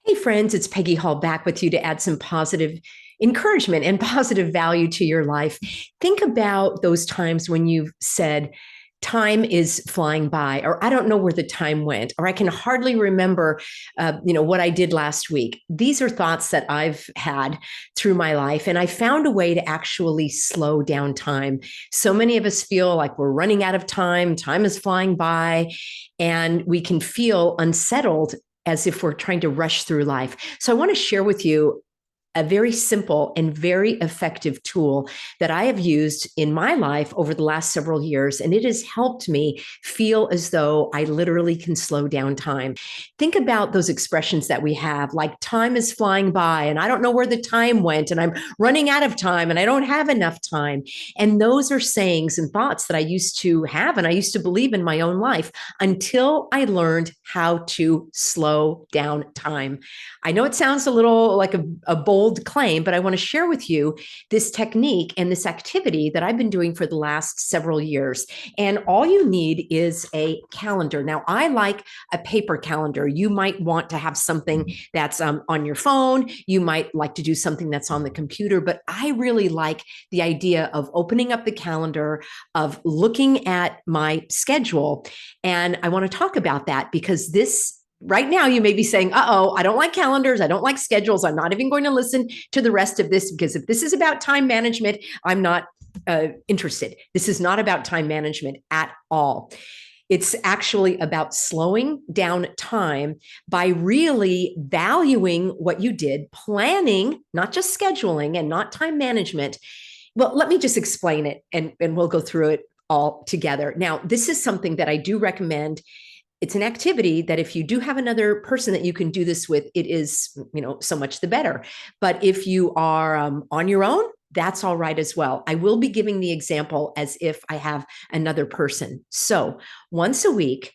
Hey, friends, it's Peggy Hall back with you to add some positive encouragement and positive value to your life. Think about those times when you've said, time is flying by, or I don't know where the time went, or I can hardly remember, what I did last week. These are thoughts that I've had through my life, and I found a way to actually slow down time. So many of us feel like we're running out of time, time is flying by, and we can feel unsettled as if we're trying to rush through life. So I want to share with you a very simple and very effective tool that I have used in my life over the last several years. And it has helped me feel as though I literally can slow down time. Think about those expressions that we have, like time is flying by and I don't know where the time went and I'm running out of time and I don't have enough time. And those are sayings and thoughts that I used to have and I used to believe in my own life until I learned how to slow down time. I know it sounds a little like a bold claim, but I want to share with you this technique and this activity that I've been doing for the last several years. And all you need is a calendar. Now, I like a paper calendar. You might want to have something that's on your phone. You might like to do something that's on the computer, but I really like the idea of opening up the calendar, of looking at my schedule. And I want to talk about that because this right now you may be saying, uh-oh, I don't like calendars. I don't like schedules. I'm not even going to listen to the rest of this because if this is about time management, I'm not interested. This is not about time management at all. It's actually about slowing down time by really valuing what you did, planning, not just scheduling and not time management. Well, let me just explain it and we'll go through it all together. Now, this is something that I do recommend. It's an activity that if you do have another person that you can do this with, it is, so much the better. But if you are on your own, that's all right as well. I will be giving the example as if I have another person. So once a week,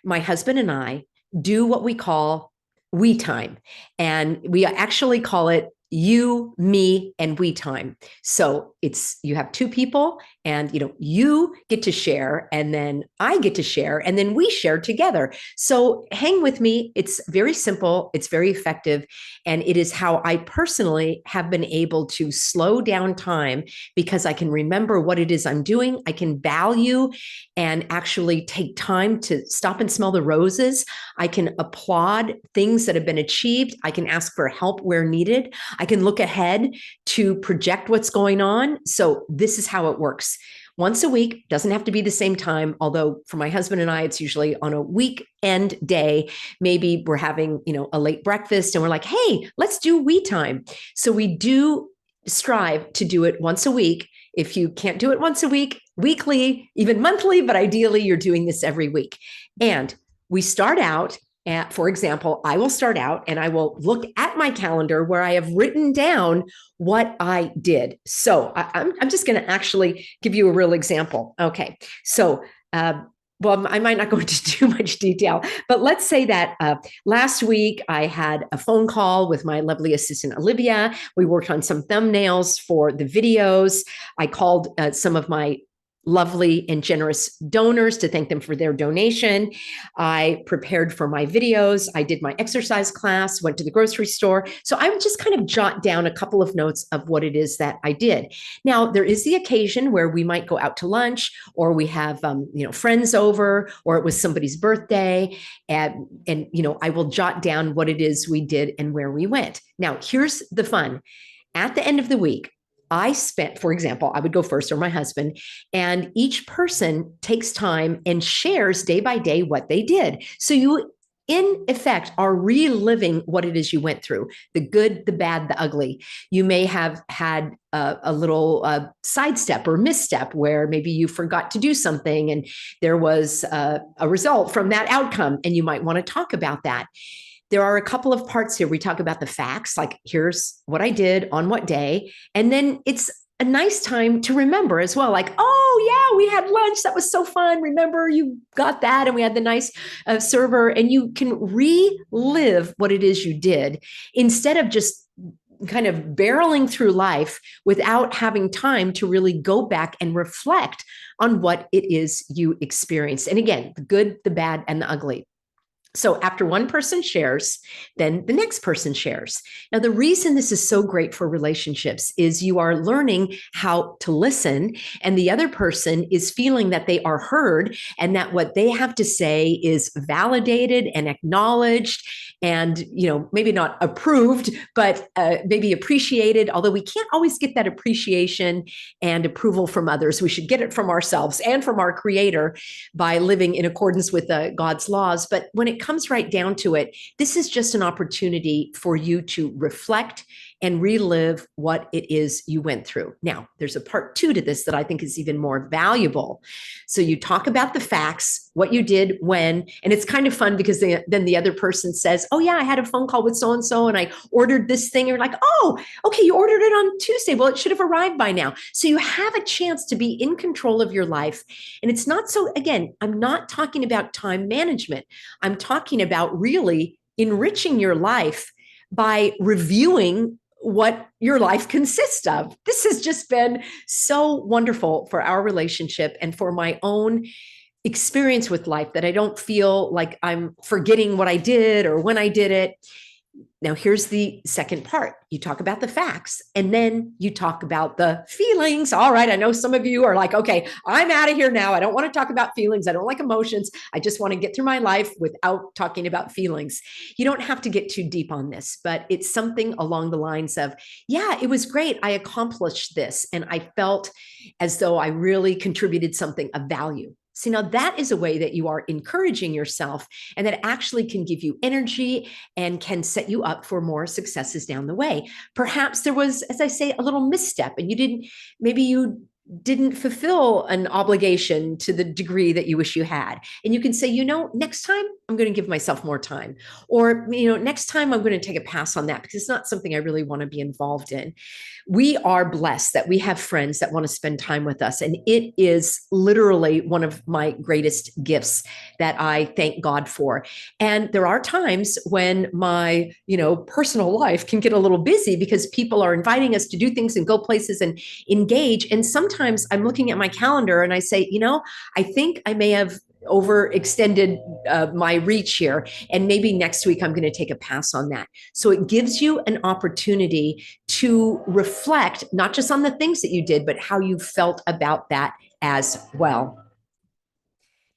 my husband and I do what we call we time. And we actually call it you, me, and we time. So it's you have two people and you get to share and then I get to share and then we share together. So hang with me. It's very simple, it's very effective, and it is how I personally have been able to slow down time because I can remember what it is I'm doing. I can value and actually take time to stop and smell the roses. I can applaud things that have been achieved. I can ask for help where needed. I can look ahead to project what's going on. So this is how it works. Once a week, doesn't have to be the same time, although for my husband and I, it's usually on a weekend day. Maybe we're having, a late breakfast and we're like, hey, let's do we time. So we do strive to do it once a week. If you can't do it once a week, weekly, even monthly, but ideally you're doing this every week. And we start out for example, I will start out and I will look at my calendar where I have written down what I did. So I'm just going to actually give you a real example. Okay. So, well, I might not go into too much detail, but let's say that last week I had a phone call with my lovely assistant, Olivia. We worked on some thumbnails for the videos. I called some of my lovely and generous donors to thank them for their donation. I prepared for my videos. I did my exercise class, went to the grocery store. So I would just kind of jot down a couple of notes of what it is that I did. Now, there is the occasion where we might go out to lunch or we have, friends over, or it was somebody's birthday. And I will jot down what it is we did and where we went. Now, here's the fun. At the end of the week, I spent, for example, I would go first or my husband, and each person takes time and shares day by day what they did. So you, in effect, are reliving what it is you went through, the good, the bad, the ugly. You may have had a little sidestep or misstep where maybe you forgot to do something and there was a result from that outcome, and you might want to talk about that. There are a couple of parts here. We talk about the facts, like here's what I did on what day. And then it's a nice time to remember as well. Like, oh yeah, we had lunch. That was so fun. Remember you got that and we had the nice server, and you can relive what it is you did instead of just kind of barreling through life without having time to really go back and reflect on what it is you experienced. And again, the good, the bad, and the ugly. So after one person shares, then the next person shares. Now, the reason this is so great for relationships is you are learning how to listen, and the other person is feeling that they are heard and that what they have to say is validated and acknowledged and, maybe not approved, but maybe appreciated. Although we can't always get that appreciation and approval from others, we should get it from ourselves and from our creator by living in accordance with God's laws. But when it comes right down to it, this is just an opportunity for you to reflect and relive what it is you went through. Now, there's a part two to this that I think is even more valuable. So you talk about the facts, what you did when, and it's kind of fun because then the other person says, oh yeah, I had a phone call with so-and-so and I ordered this thing. And you're like, oh, okay, you ordered it on Tuesday. Well, it should have arrived by now. So you have a chance to be in control of your life. And it's not so, again, I'm not talking about time management. I'm talking about really enriching your life by reviewing what your life consists of. This has just been so wonderful for our relationship and for my own experience with life, that I don't feel like I'm forgetting what I did or when I did it. Now, here's the second part. You talk about the facts and then you talk about the feelings. All right. I know some of you are like, okay, I'm out of here now. I don't want to talk about feelings. I don't like emotions. I just want to get through my life without talking about feelings. You don't have to get too deep on this, but it's something along the lines of, yeah, it was great. I accomplished this and I felt as though I really contributed something of value. See, now that is a way that you are encouraging yourself and that actually can give you energy and can set you up for more successes down the way. Perhaps there was, as I say, a little misstep and maybe you didn't fulfill an obligation to the degree that you wish you had. And you can say, next time I'm going to give myself more time. Or, next time I'm going to take a pass on that because it's not something I really want to be involved in. We are blessed that we have friends that want to spend time with us. And it is literally one of my greatest gifts that I thank God for. And there are times when my, personal life can get a little busy because people are inviting us to do things and go places and engage. And sometimes I'm looking at my calendar and I say, I think I may have overextended my reach here. And maybe next week I'm going to take a pass on that. So it gives you an opportunity to reflect, not just on the things that you did, but how you felt about that as well.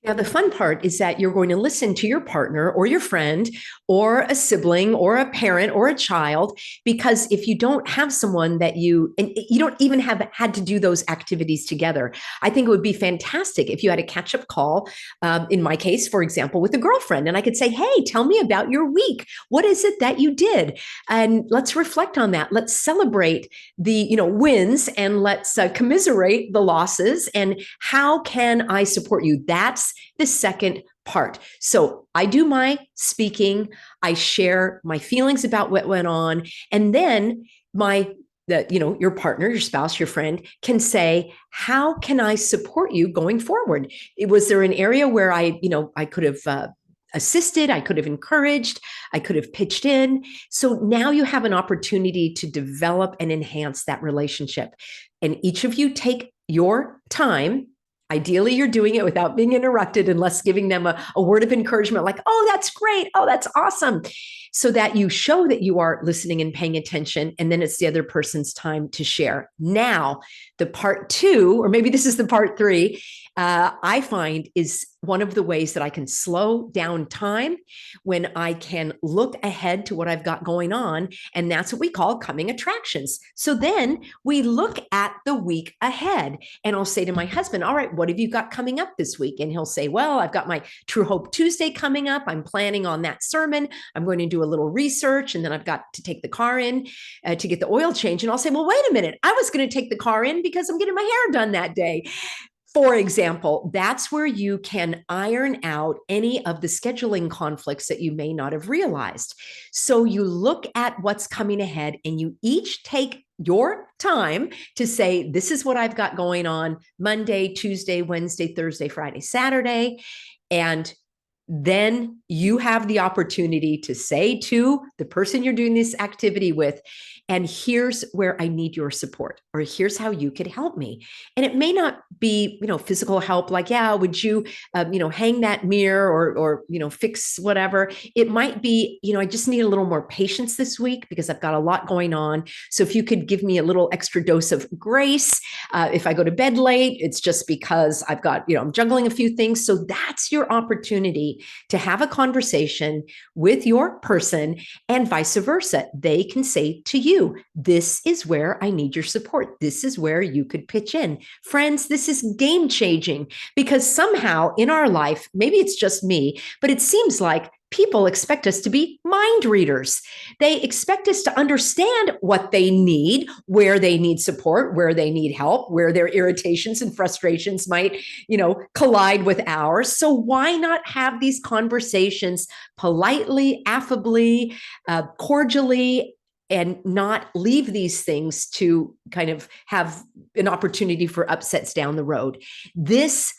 Now, the fun part is that you're going to listen to your partner or your friend or a sibling or a parent or a child, because if you don't have someone and you don't even have had to do those activities together, I think it would be fantastic if you had a catch-up call, in my case, for example, with a girlfriend, and I could say, hey, tell me about your week. What is it that you did? And let's reflect on that. Let's celebrate the wins and let's commiserate the losses. And how can I support you? That's the second part. So I do my speaking, I share my feelings about what went on, and then your partner, your spouse, your friend can say, how can I support you going forward? Was there an area where I could have assisted, I could have encouraged, I could have pitched in. So now you have an opportunity to develop and enhance that relationship. And each of you take your time. Ideally, you're doing it without being interrupted, unless giving them a word of encouragement like, oh, that's great. Oh, that's awesome. So that you show that you are listening and paying attention. And then it's the other person's time to share. Now, the part two, or maybe this is the part three, I find is one of the ways that I can slow down time, when I can look ahead to what I've got going on. And that's what we call coming attractions. So then we look at the week ahead, and I'll say to my husband, all right, what have you got coming up this week? And he'll say, well, I've got my True Hope Tuesday coming up. I'm planning on that sermon. I'm going to do a little research, and then I've got to take the car in to get the oil change. And I'll say, well, wait a minute. I was going to take the car in because I'm getting my hair done that day. For example, that's where you can iron out any of the scheduling conflicts that you may not have realized. So you look at what's coming ahead, and you each take your time to say, this is what I've got going on Monday, Tuesday, Wednesday, Thursday, Friday, Saturday. And then you have the opportunity to say to the person you're doing this activity with, and here's where I need your support, or here's how you could help me. And it may not be, physical help, like, yeah, would you, hang that mirror, or fix whatever. It might be, I just need a little more patience this week because I've got a lot going on. So if you could give me a little extra dose of grace, if I go to bed late, it's just because I've got, I'm juggling a few things. So that's your opportunity to have a conversation with your person, and vice versa. They can say to you, this is where I need your support. This is where you could pitch in. Friends, this is game changing, because somehow in our life, maybe it's just me, but it seems like people expect us to be mind readers. They expect us to understand what they need, where they need support, where they need help, where their irritations and frustrations might, collide with ours. So why not have these conversations politely, affably, cordially, and not leave these things to kind of have an opportunity for upsets down the road? This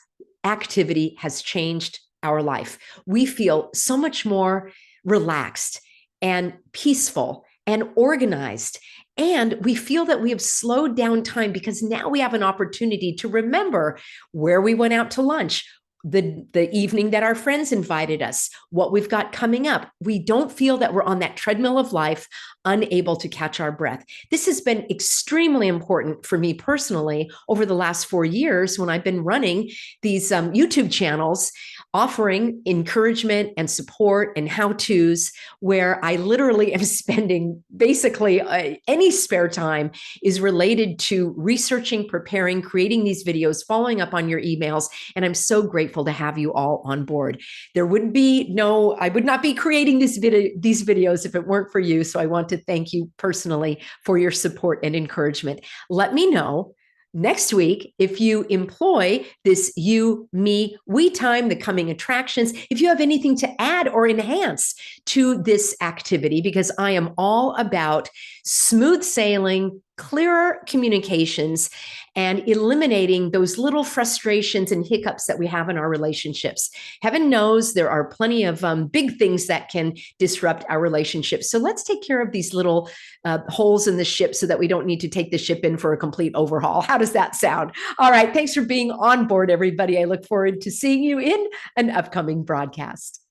activity has changed our life. We feel so much more relaxed and peaceful and organized. And we feel that we have slowed down time because now we have an opportunity to remember where we went out to lunch, the evening that our friends invited us, what we've got coming up. We don't feel that we're on that treadmill of life, unable to catch our breath. This has been extremely important for me personally over the last 4 years when I've been running these YouTube channels offering encouragement and support and how-tos, where I literally am spending basically any spare time is related to researching, preparing, creating these videos, following up on your emails. And I'm so grateful to have you all on board. I would not be creating these videos if it weren't for you. So I want to thank you personally for your support and encouragement. Let me know next week if you employ this you, me, we time, the coming attractions, if you have anything to add or enhance to this activity, because I am all about smooth sailing, clearer communications, and eliminating those little frustrations and hiccups that we have in our relationships. Heaven knows there are plenty of big things that can disrupt our relationships. So let's take care of these little holes in the ship so that we don't need to take the ship in for a complete overhaul. How does that sound? All right. Thanks for being on board, everybody. I look forward to seeing you in an upcoming broadcast.